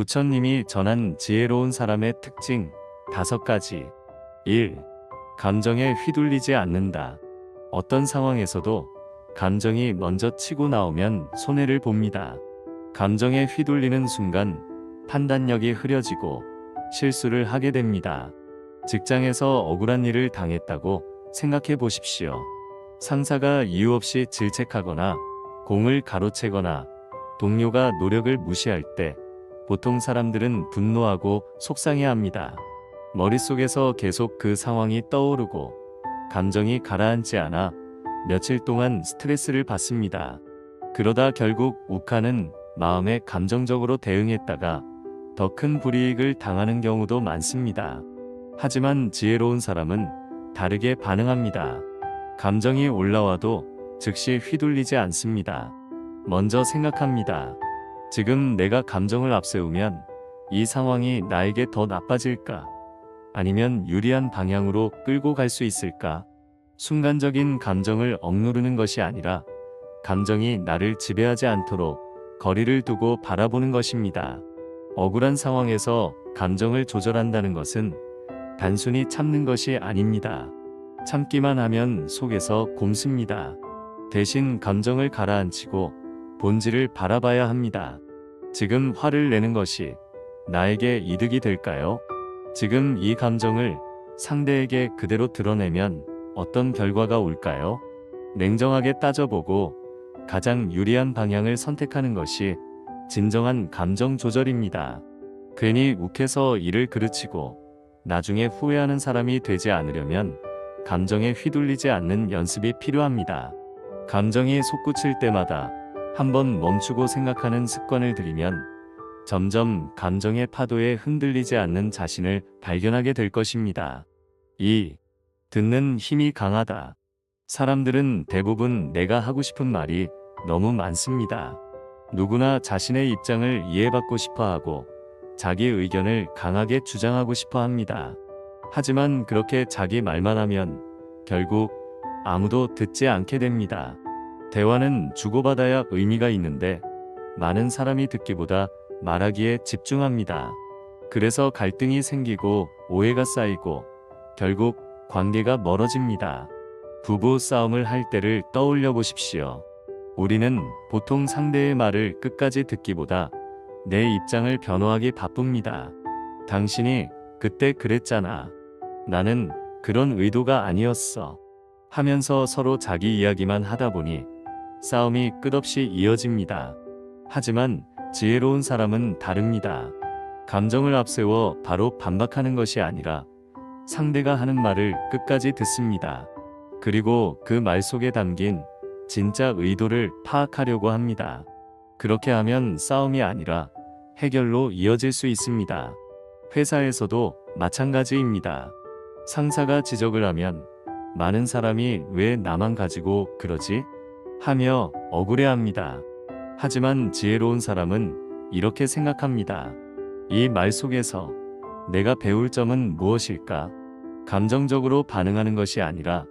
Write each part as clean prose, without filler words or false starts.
부처님이 전한 지혜로운 사람의 특징 5가지. 1. 감정에 휘둘리지 않는다. 어떤 상황에서도 감정이 먼저 치고 나오면 손해를 봅니다. 감정에 휘둘리는 순간 판단력이 흐려지고 실수를 하게 됩니다. 직장에서 억울한 일을 당했다고 생각해 보십시오. 상사가 이유 없이 질책하거나 공을 가로채거나 동료가 노력을 무시할 때 보통 사람들은 분노하고 속상해합니다. 머릿속에서 계속 그 상황이 떠오르고 감정이 가라앉지 않아 며칠 동안 스트레스를 받습니다. 그러다 결국 욱하는 마음에 감정적으로 대응했다가 더 큰 불이익을 당하는 경우도 많습니다. 하지만 지혜로운 사람은 다르게 반응합니다. 감정이 올라와도 즉시 휘둘리지 않습니다. 먼저 생각합니다. 지금 내가 감정을 앞세우면 이 상황이 나에게 더 나빠질까? 아니면 유리한 방향으로 끌고 갈 수 있을까? 순간적인 감정을 억누르는 것이 아니라 감정이 나를 지배하지 않도록 거리를 두고 바라보는 것입니다. 억울한 상황에서 감정을 조절한다는 것은 단순히 참는 것이 아닙니다. 참기만 하면 속에서 곪습니다. 대신 감정을 가라앉히고 본질을 바라봐야 합니다. 지금 화를 내는 것이 나에게 이득이 될까요? 지금 이 감정을 상대에게 그대로 드러내면 어떤 결과가 올까요? 냉정하게 따져보고 가장 유리한 방향을 선택하는 것이 진정한 감정 조절입니다. 괜히 욱해서 일을 그르치고 나중에 후회하는 사람이 되지 않으려면 감정에 휘둘리지 않는 연습이 필요합니다. 감정이 솟구칠 때마다 한번 멈추고 생각하는 습관을 들이면 점점 감정의 파도에 흔들리지 않는 자신을 발견하게 될 것입니다. 2. 듣는 힘이 강하다. 사람들은 대부분 내가 하고 싶은 말이 너무 많습니다. 누구나 자신의 입장을 이해받고 싶어 하고 자기 의견을 강하게 주장하고 싶어 합니다. 하지만 그렇게 자기 말만 하면 결국 아무도 듣지 않게 됩니다. 대화는 주고받아야 의미가 있는데 많은 사람이 듣기보다 말하기에 집중합니다. 그래서 갈등이 생기고 오해가 쌓이고 결국 관계가 멀어집니다. 부부 싸움을 할 때를 떠올려 보십시오. 우리는 보통 상대의 말을 끝까지 듣기보다 내 입장을 변호하기 바쁩니다. 당신이 그때 그랬잖아. 나는 그런 의도가 아니었어. 하면서 서로 자기 이야기만 하다 보니 싸움이 끝없이 이어집니다. 하지만 지혜로운 사람은 다릅니다. 감정을 앞세워 바로 반박하는 것이 아니라 상대가 하는 말을 끝까지 듣습니다. 그리고 그 말 속에 담긴 진짜 의도를 파악하려고 합니다. 그렇게 하면 싸움이 아니라 해결로 이어질 수 있습니다. 회사에서도 마찬가지입니다. 상사가 지적을 하면 많은 사람이 왜 나만 가지고 그러지? 하며 억울해합니다. 하지만 지혜로운 사람은 이렇게 생각합니다. 이 말 속에서 내가 배울 점은 무엇일까? 감정적으로 반응하는 것이 아니라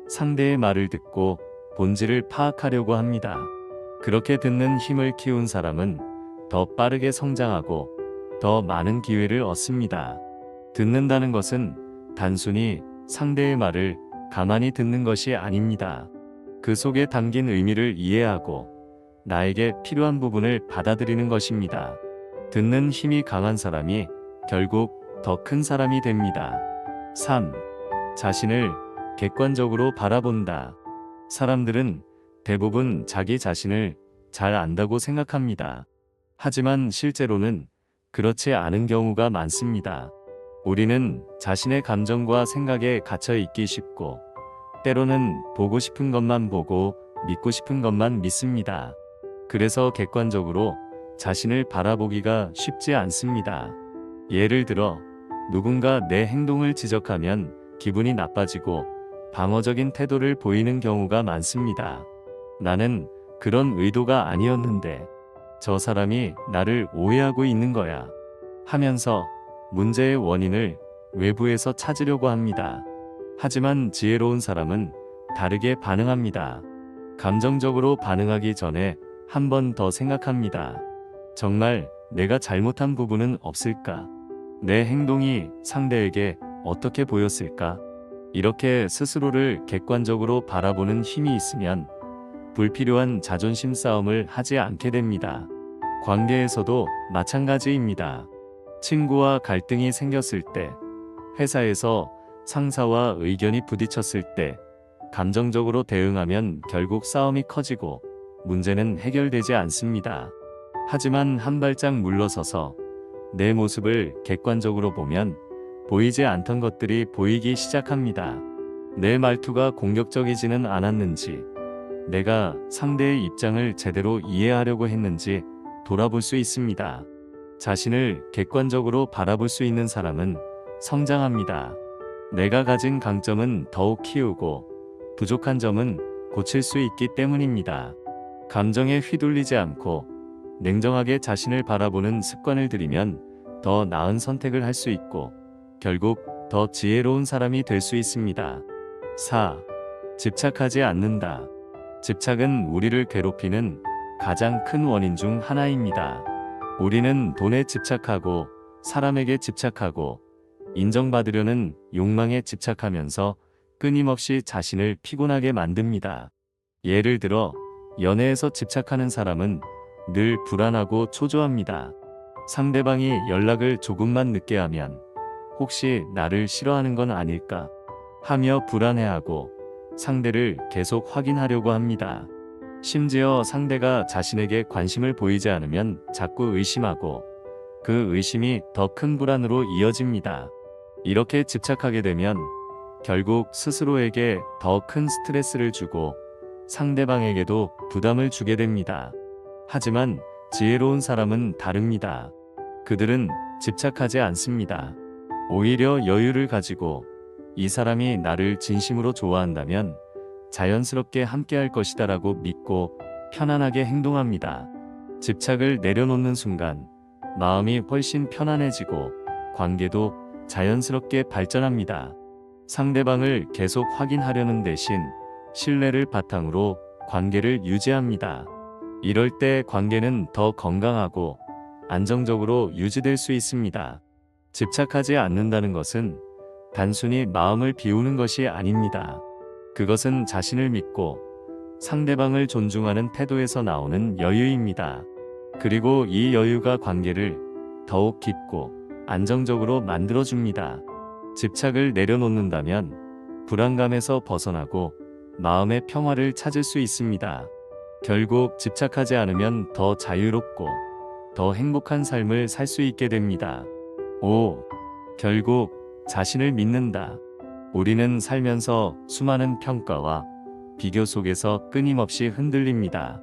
상대의 말을 듣고 본질을 파악하려고 합니다. 그렇게 듣는 힘을 키운 사람은 더 빠르게 성장하고 더 많은 기회를 얻습니다. 듣는다는 것은 단순히 상대의 말을 가만히 듣는 것이 아닙니다. 그 속에 담긴 의미를 이해하고 나에게 필요한 부분을 받아들이는 것입니다. 듣는 힘이 강한 사람이 결국 더 큰 사람이 됩니다. 3. 자신을 객관적으로 바라본다. 사람들은 대부분 자기 자신을 잘 안다고 생각합니다. 하지만 실제로는 그렇지 않은 경우가 많습니다. 우리는 자신의 감정과 생각에 갇혀 있기 쉽고 때로는 보고 싶은 것만 보고 믿고 싶은 것만 믿습니다. 그래서 객관적으로 자신을 바라보기가 쉽지 않습니다. 예를 들어 누군가 내 행동을 지적하면 기분이 나빠지고 방어적인 태도를 보이는 경우가 많습니다. 나는 그런 의도가 아니었는데 저 사람이 나를 오해하고 있는 거야 하면서 문제의 원인을 외부에서 찾으려고 합니다. 하지만 지혜로운 사람은 다르게 반응합니다. 감정적으로 반응하기 전에 한 번 더 생각합니다. 정말 내가 잘못한 부분은 없을까? 내 행동이 상대에게 어떻게 보였을까? 이렇게 스스로를 객관적으로 바라보는 힘이 있으면 불필요한 자존심 싸움을 하지 않게 됩니다. 관계에서도 마찬가지입니다. 친구와 갈등이 생겼을 때, 회사에서 상사와 의견이 부딪혔을 때, 감정적으로 대응하면 결국 싸움이 커지고 문제는 해결되지 않습니다. 하지만 한 발짝 물러서서 내 모습을 객관적으로 보면 보이지 않던 것들이 보이기 시작합니다. 내 말투가 공격적이지는 않았는지, 내가 상대의 입장을 제대로 이해하려고 했는지 돌아볼 수 있습니다. 자신을 객관적으로 바라볼 수 있는 사람은 성장합니다. 내가 가진 강점은 더욱 키우고 부족한 점은 고칠 수 있기 때문입니다. 감정에 휘둘리지 않고 냉정하게 자신을 바라보는 습관을 들이면 더 나은 선택을 할 수 있고 결국 더 지혜로운 사람이 될 수 있습니다. 4. 집착하지 않는다. 집착은 우리를 괴롭히는 가장 큰 원인 중 하나입니다. 우리는 돈에 집착하고 사람에게 집착하고 인정받으려는 욕망에 집착하면서 끊임없이 자신을 피곤하게 만듭니다. 예를 들어 연애에서 집착하는 사람은 늘 불안하고 초조합니다. 상대방이 연락을 조금만 늦게 하면 혹시 나를 싫어하는 건 아닐까 하며 불안해하고 상대를 계속 확인하려고 합니다. 심지어 상대가 자신에게 관심을 보이지 않으면 자꾸 의심하고 그 의심이 더 큰 불안으로 이어집니다. 이렇게 집착하게 되면 결국 스스로에게 더 큰 스트레스를 주고 상대방에게도 부담을 주게 됩니다. 하지만 지혜로운 사람은 다릅니다. 그들은 집착하지 않습니다. 오히려 여유를 가지고 이 사람이 나를 진심으로 좋아한다면 자연스럽게 함께할 것이다라고 믿고 편안하게 행동합니다. 집착을 내려놓는 순간 마음이 훨씬 편안해지고 관계도 자연스럽게 발전합니다. 상대방을 계속 확인하려는 대신 신뢰를 바탕으로 관계를 유지합니다. 이럴 때 관계는 더 건강하고 안정적으로 유지될 수 있습니다. 집착하지 않는다는 것은 단순히 마음을 비우는 것이 아닙니다. 그것은 자신을 믿고 상대방을 존중하는 태도에서 나오는 여유입니다. 그리고 이 여유가 관계를 더욱 깊고 안정적으로 만들어줍니다. 집착을 내려놓는다면 불안감에서 벗어나고 마음의 평화를 찾을 수 있습니다. 결국 집착하지 않으면 더 자유롭고 더 행복한 삶을 살 수 있게 됩니다. 5. 결국 자신을 믿는다. 우리는 살면서 수많은 평가와 비교 속에서 끊임없이 흔들립니다.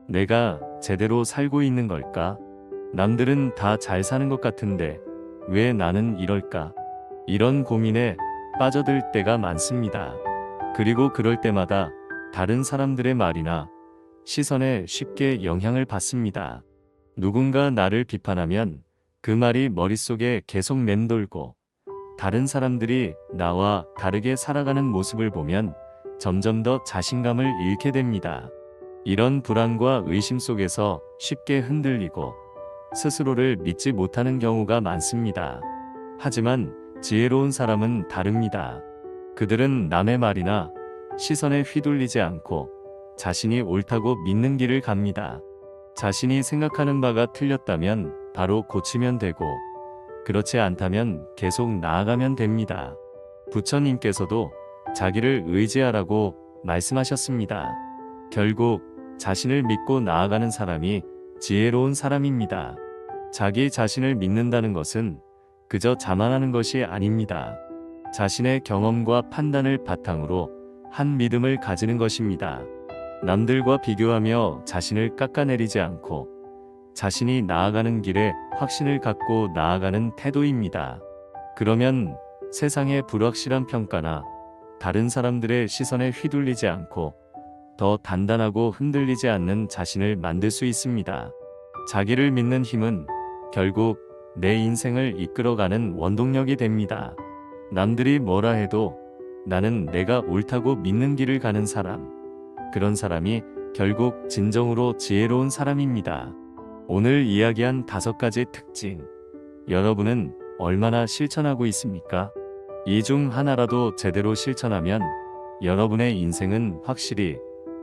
내가 제대로 살고 있는 걸까? 남들은 다 잘 사는 것 같은데 왜 나는 이럴까? 이런 고민에 빠져들 때가 많습니다. 그리고 그럴 때마다 다른 사람들의 말이나 시선에 쉽게 영향을 받습니다. 누군가 나를 비판하면 그 말이 머릿속에 계속 맴돌고 다른 사람들이 나와 다르게 살아가는 모습을 보면 점점 더 자신감을 잃게 됩니다. 이런 불안과 의심 속에서 쉽게 흔들리고 스스로를 믿지 못하는 경우가 많습니다. 하지만 지혜로운 사람은 다릅니다. 그들은 남의 말이나 시선에 휘둘리지 않고 자신이 옳다고 믿는 길을 갑니다. 자신이 생각하는 바가 틀렸다면 바로 고치면 되고 그렇지 않다면 계속 나아가면 됩니다. 부처님께서도 자기를 의지하라고 말씀하셨습니다. 결국 자신을 믿고 나아가는 사람이 지혜로운 사람입니다. 자기 자신을 믿는다는 것은 그저 자만하는 것이 아닙니다. 자신의 경험과 판단을 바탕으로 한 믿음을 가지는 것입니다. 남들과 비교하며 자신을 깎아내리지 않고 자신이 나아가는 길에 확신을 갖고 나아가는 태도입니다. 그러면 세상의 불확실한 평가나 다른 사람들의 시선에 휘둘리지 않고 더 단단하고 흔들리지 않는 자신을 만들 수 있습니다. 자기를 믿는 힘은 결국 내 인생을 이끌어가는 원동력이 됩니다. 남들이 뭐라 해도 나는 내가 옳다고 믿는 길을 가는 사람, 그런 사람이 결국 진정으로 지혜로운 사람입니다. 오늘 이야기한 5가지 특징, 여러분은 얼마나 실천하고 있습니까? 이 중 하나라도 제대로 실천하면 여러분의 인생은 확실히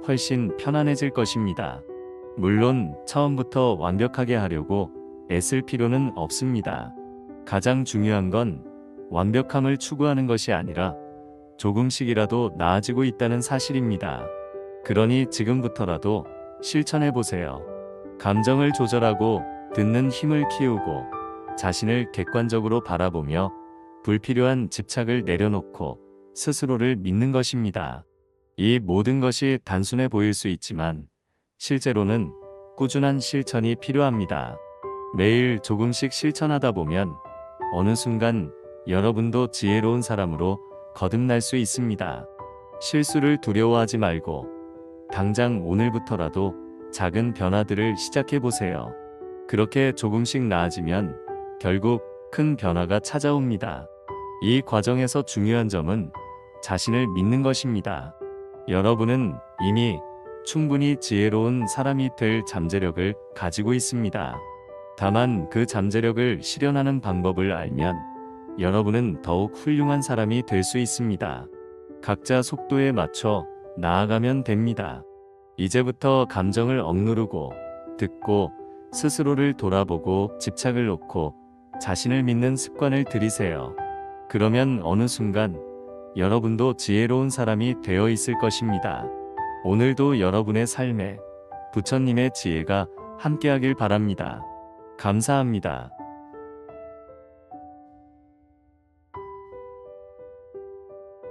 훨씬 편안해질 것입니다. 물론 처음부터 완벽하게 하려고 애쓸 필요는 없습니다. 가장 중요한 건 완벽함을 추구하는 것이 아니라 조금씩이라도 나아지고 있다는 사실입니다. 그러니 지금부터라도 실천해 보세요. 감정을 조절하고 듣는 힘을 키우고 자신을 객관적으로 바라보며 불필요한 집착을 내려놓고 스스로를 믿는 것입니다. 이 모든 것이 단순해 보일 수 있지만 실제로는 꾸준한 실천이 필요합니다. 매일 조금씩 실천하다 보면 어느 순간 여러분도 지혜로운 사람으로 거듭날 수 있습니다. 실수를 두려워하지 말고 당장 오늘부터라도 작은 변화들을 시작해 보세요. 그렇게 조금씩 나아지면 결국 큰 변화가 찾아옵니다. 이 과정에서 중요한 점은 자신을 믿는 것입니다. 여러분은 이미 충분히 지혜로운 사람이 될 잠재력을 가지고 있습니다. 다만 그 잠재력을 실현하는 방법을 알면 여러분은 더욱 훌륭한 사람이 될 수 있습니다. 각자 속도에 맞춰 나아가면 됩니다. 이제부터 감정을 억누르고 듣고 스스로를 돌아보고 집착을 놓고 자신을 믿는 습관을 들이세요. 그러면 어느 순간 여러분도 지혜로운 사람이 되어 있을 것입니다. 오늘도 여러분의 삶에 부처님의 지혜가 함께하길 바랍니다. 감사합니다.